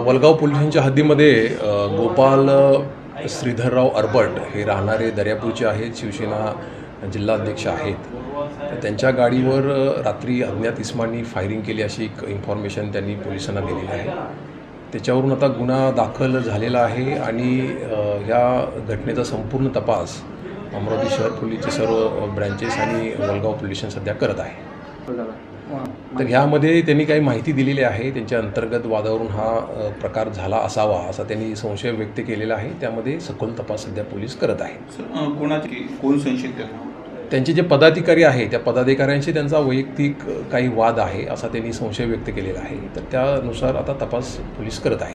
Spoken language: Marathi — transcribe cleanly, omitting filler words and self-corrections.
वलगाव पोलिसांच्या हद्दीमध्ये गोपाल श्रीधरराव अरबट हे राहणारे दर्यापूरचे आहेत, शिवसेना जिल्हाध्यक्ष आहेत. तर त्यांच्या गाडीवर रात्री अज्ञात इस्मांनी फायरिंग केली अशी एक इन्फॉर्मेशन त्यांनी पोलिसांना दिलेली आहे. त्याच्यावरून आता गुन्हा दाखल झालेला आहे आणि ह्या घटनेचा संपूर्ण तपास अमरावती शहर पोलीसचे सर्व ब्रँचेस आणि वलगाव पोलीस स्टेशन सध्या करत आहे. तर ह्यामध्ये त्यांनी काही माहिती दिलेली आहे. त्यांच्या अंतर्गत वादावरून हा प्रकार झाला असावा असा त्यांनी संशय व्यक्त केलेला आहे. त्यामध्ये सखोल तपास सध्या पोलीस करत आहे. कोण संशयित? त्यांचे जे पदाधिकारी आहे त्या पदाधिकाऱ्यांशी त्यांचा वैयक्तिक काही वाद आहे असा त्यांनी संशय व्यक्त केलेला आहे. तर त्यानुसार आता तपास पोलीस करत आहे.